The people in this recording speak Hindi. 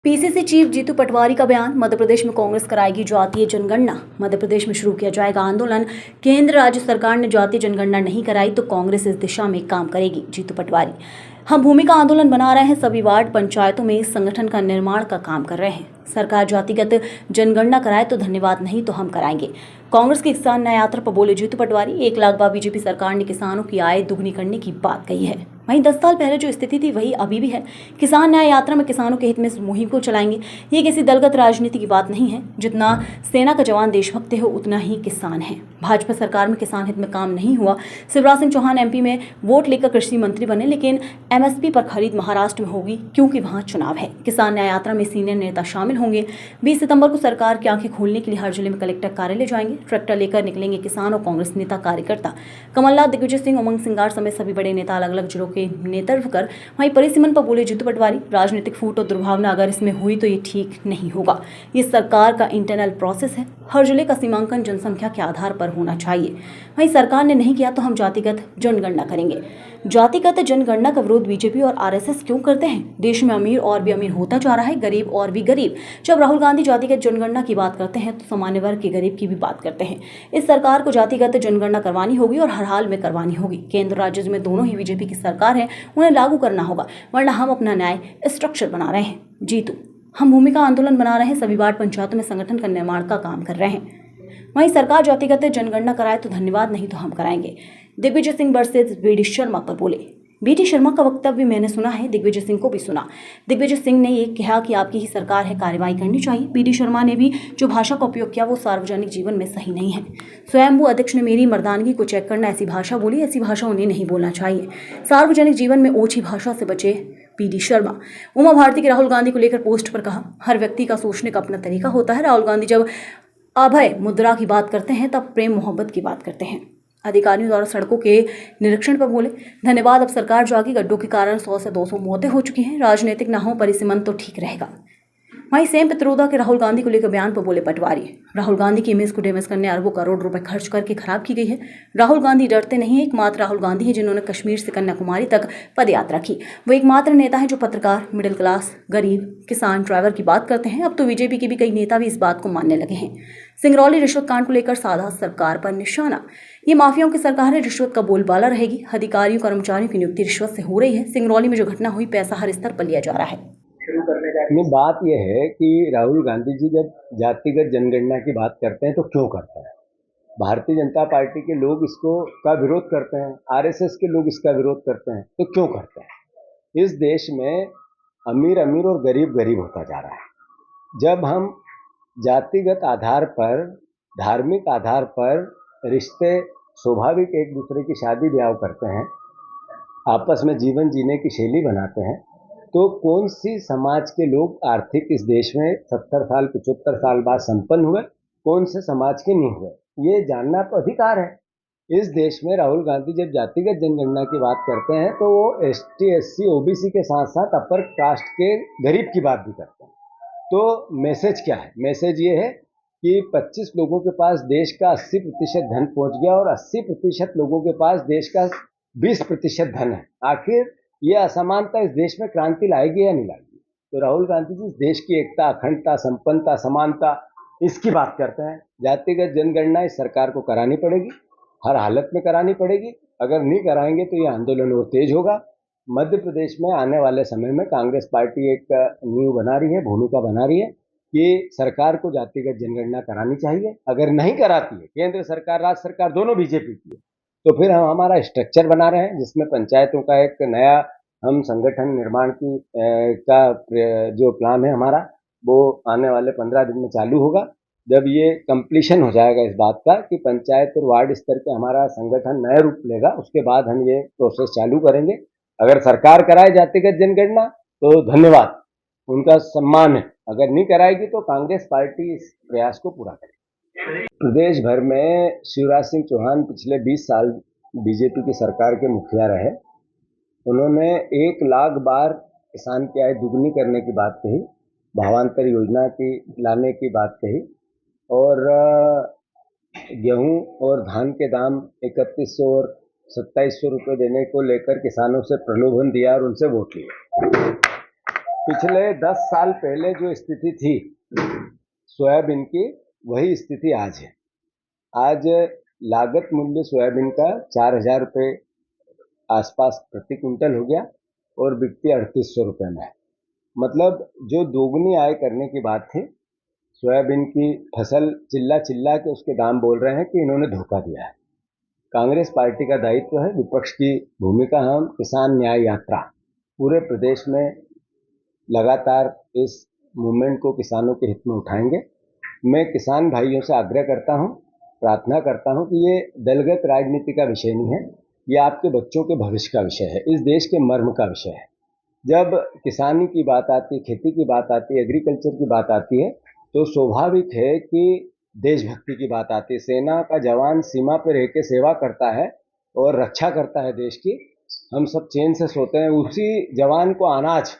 पीसीसी चीफ जीतू पटवारी का बयान। मध्य प्रदेश में कांग्रेस कराएगी जातीय जनगणना। मध्य प्रदेश में शुरू किया जाएगा आंदोलन। केंद्र राज्य सरकार ने जातीय जनगणना नहीं कराई तो कांग्रेस इस दिशा में काम करेगी। जीतू पटवारी, हम भूमि का आंदोलन बना रहे हैं। सभी वार्ड पंचायतों में संगठन का निर्माण का काम कर रहे हैं। सरकार जातिगत जनगणना कराए तो धन्यवाद, नहीं तो हम कराएंगे। कांग्रेस की किसान न्याय यात्रा पर बोले जीतू पटवारी। 1 लाख बार बीजेपी सरकार ने किसानों की आय दुगनी करने की बात कही है। वहीं 10 साल पहले जो स्थिति थी वही अभी भी है। किसान न्याय यात्रा में किसानों के हित में इस मुहिम को चलाएंगे। ये किसी दलगत राजनीति की बात नहीं है। जितना सेना का जवान देशभक्त हो उतना ही किसान है। भाजपा सरकार में किसान हित में काम नहीं हुआ। शिवराज सिंह चौहान एमपी में वोट लेकर कृषि मंत्री बने, लेकिन एमएसपी पर खरीद महाराष्ट्र में होगी क्योंकि वहां चुनाव है। किसान न्याय यात्रा में सीनियर नेता शामिल होंगे। 20 सितंबर को सरकार की आंखें खोलने के लिए हर जिले में कलेक्टर कार्यालय जाएंगे। ट्रैक्टर लेकर निकलेंगे किसान और कांग्रेस नेता कार्यकर्ता। कमलनाथ, दिग्विजय सिंह, उमंग सिंगार समेत सभी बड़े नेता अलग अलग जिलों के नेतृत्व कर वहीं परिसीमन पर बोले जीतू पटवारी। राजनीतिक फूट और दुर्भावना अगर इसमें हुई तो ये ठीक नहीं होगा। ये सरकार का इंटरनल प्रोसेस है। हर जिले का सीमांकन जनसंख्या के आधार पर होना चाहिए। वहीं सरकार ने नहीं किया तो हम जातिगत जनगणना करेंगे। जातिगत जनगणना का विरोध बीजेपी और आरएसएस क्यों करते हैं? देश में अमीर और भी अमीर होता जा रहा है, गरीब और भी गरीब। जब राहुल गांधी जातिगत जनगणना की बात करते हैं तो सामान्य वर्ग के गरीब की भी बात करते हैं। इस सरकार को जातिगत जनगणना करवानी होगी और हर हाल में करवानी होगी। केंद्र राज्य में दोनों ही बीजेपी की सरकार है, उन्हें लागू करना होगा, वरना हम अपना न्याय स्ट्रक्चर बना रहे हैं। जीतू, हम भूमि का आंदोलन बना रहे हैं। सभी वार्ड पंचायतों में संगठन का निर्माण का काम कर रहे हैं। वहीं सरकार जातिगत जनगणना कराए तो धन्यवाद, नहीं तो हम कराएंगे। दिग्विजय सिंह वर्सेस बीडी शर्मा पर बोले। बीडी शर्मा का वक्तव्य मैंने सुना है, दिग्विजय सिंह को भी सुना। दिग्विजय सिंह ने ये कहा कि आपकी ही सरकार है, कार्रवाई करनी चाहिए। बीडी शर्मा ने भी जो भाषा का उपयोग किया वो सार्वजनिक जीवन में सही नहीं है। स्वयंभू अध्यक्ष ने मेरी मर्दानगी को चेक करना ऐसी भाषा बोली, ऐसी भाषा उन्हें नहीं बोलना चाहिए। सार्वजनिक जीवन में ओछी भाषा से बचे बीडी शर्मा। उमा भारती के राहुल गांधी को लेकर पोस्ट पर कहा, हर व्यक्ति का सोचने का अपना तरीका होता है। राहुल गांधी जब अभय मुद्रा की बात करते हैं तब प्रेम मोहब्बत की बात करते हैं। अधिकारियों द्वारा सड़कों के निरीक्षण पर बोले, धन्यवाद, अब सरकार जागी। गड्ढों के कारण 100 से 200 मौतें हो चुकी हैं। राजनीतिक ना हो, परिसीमन तो ठीक रहेगा। वहीं सेम पित्रोदा के राहुल गांधी को लेकर बयान पर बोले पटवारी। राहुल गांधी की इमेज को डैमेज करने अरबों करोड़ रुपए खर्च करके खराब की गई है। राहुल गांधी डरते नहीं है। एकमात्र राहुल गांधी है जिन्होंने कश्मीर से कन्याकुमारी तक पदयात्रा की। वो एकमात्र नेता है जो पत्रकार, मिडिल क्लास, गरीब, किसान, ड्राइवर की बात करते हैं। अब तो बीजेपी के भी कई नेता भी इस बात को मानने लगे हैं। सिंगरौली रिश्वत कांड को लेकर साधा सरकार पर निशाना। ये माफियाओं की सरकार है, रिश्वत का बोलबाला रहेगी। अधिकारियों कर्मचारियों की नियुक्ति रिश्वत से हो रही है। सिंगरौली में जो घटना हुई, पैसा हर स्तर पर लिया जा रहा है। नहीं, बात यह है कि राहुल गांधी जी जब जातिगत जनगणना की बात करते हैं तो क्यों करते हैं? भारतीय जनता पार्टी के लोग इसको का विरोध करते हैं, आरएसएस के लोग इसका विरोध करते हैं, तो क्यों करते हैं? इस देश में अमीर अमीर और गरीब गरीब होता जा रहा है। जब हम जातिगत आधार पर, धार्मिक आधार पर रिश्ते स्वाभाविक एक दूसरे की शादी ब्याह करते हैं, आपस में जीवन जीने की शैली बनाते हैं, तो कौन सी समाज के लोग आर्थिक इस देश में 70 साल 75 साल बाद संपन्न हुए, कौन से समाज के नहीं हुए, ये जानना तो अधिकार है। इस देश में राहुल गांधी जब जातिगत जनगणना की बात करते हैं तो वो एसटी, एससी, ओबीसी के साथ साथ अपर कास्ट के गरीब की बात भी करते हैं। तो मैसेज क्या है? मैसेज ये है कि 25 लोगों के पास देश का 80% धन पहुंच गया और 80% लोगों के पास देश का 20% धन है। आखिर ये असमानता इस देश में क्रांति लाएगी या नहीं लाएगी? तो राहुल गांधी जी इस देश की एकता, अखंडता, संपन्नता, समानता, इसकी बात करते हैं। जातिगत जनगणना इस सरकार को करानी पड़ेगी, हर हालत में करानी पड़ेगी। अगर नहीं कराएंगे तो ये आंदोलन और तेज होगा। मध्य प्रदेश में आने वाले समय में कांग्रेस पार्टी एक नींव बना रही है, भूमिका बना रही है कि सरकार को जातिगत जनगणना करानी चाहिए। अगर नहीं कराती है, केंद्र सरकार, राज्य सरकार दोनों बीजेपी की है, तो फिर हम हमारा स्ट्रक्चर बना रहे हैं जिसमें पंचायतों का एक नया हम संगठन निर्माण की का जो प्लान है हमारा, वो आने वाले 15 दिन में चालू होगा। जब ये कंप्लीशन हो जाएगा इस बात का कि पंचायत और वार्ड स्तर पे हमारा संगठन नया रूप लेगा, उसके बाद हम ये प्रोसेस चालू करेंगे। अगर सरकार कराए जातिगत जनगणना तो धन्यवाद, उनका सम्मान है। अगर नहीं कराएगी तो कांग्रेस पार्टी इस प्रयास को पूरा करेगी। प्रदेश भर में शिवराज सिंह चौहान पिछले 20 साल बीजेपी की सरकार के मुखिया रहे। उन्होंने 1 लाख बार किसान की आय दुगनी करने की बात कही, भावांतर योजना की लाने की बात कही, और गेहूं और धान के दाम 3100 और 2700 रुपये देने को लेकर किसानों से प्रलोभन दिया और उनसे वोट लिया। पिछले 10 साल पहले जो स्थिति थी सोयाबीन की, वही स्थिति आज है। आज लागत मूल्य सोयाबीन का 4,000 रुपये आसपास प्रति क्विंटल हो गया और बिकती 3,800 रुपये में है। मतलब जो दोगुनी आय करने की बात थी, सोयाबीन की फसल चिल्ला चिल्ला के उसके दाम बोल रहे हैं कि इन्होंने धोखा दिया है। कांग्रेस पार्टी का दायित्व है, विपक्ष की भूमिका, हम किसान न्याय यात्रा पूरे प्रदेश में लगातार इस मूवमेंट को किसानों के हित में उठाएंगे। मैं किसान भाइयों से आग्रह करता हूं, प्रार्थना करता हूं कि ये दलगत राजनीति का विषय नहीं है, ये आपके बच्चों के भविष्य का विषय है, इस देश के मर्म का विषय है। जब किसानी की बात आती है, खेती की बात आती है, एग्रीकल्चर की बात आती है, तो स्वाभाविक है कि देशभक्ति की बात आती है। सेना का जवान सीमा पर रह के सेवा करता है और रक्षा करता है देश की। हम सब चैन से सोते हैं, उसी जवान को अनाज